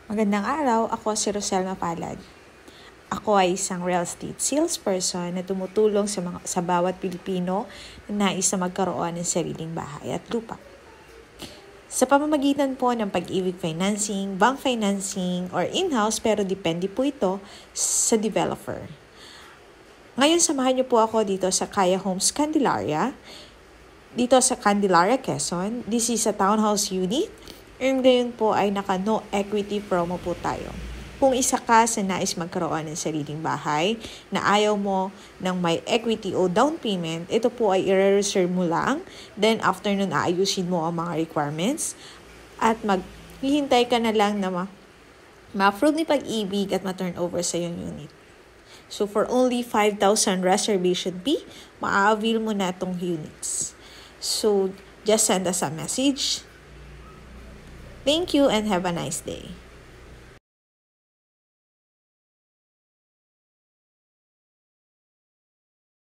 Magandang araw, ako si Rosel Mapalad. Ako ay isang real estate salesperson na tumutulong sa bawat Pilipino na nais na magkaroon ng sariling bahay at lupa. Sa pamamagitan po ng pag-ibig financing, bank financing, or in-house, pero depende po ito sa developer. Ngayon, samahan niyo po ako dito sa Kaya Homes Candelaria, dito sa Candelaria, Quezon. This is a townhouse unit. And ngayon po ay naka-no equity promo po tayo. Kung isa ka sa nais magkaroon ng sariling bahay na ayaw mo ng may equity o down payment, ito po ay i-reserve mo lang. Then after nun, aayusin mo ang mga requirements at maghihintay ka na lang na ma-approve ni Pag-ibig at ma-turn over sa yung unit. So for only 5,000 reservation fee, ma-avail mo na itong units. So just send us a message. Thank you and have a nice day.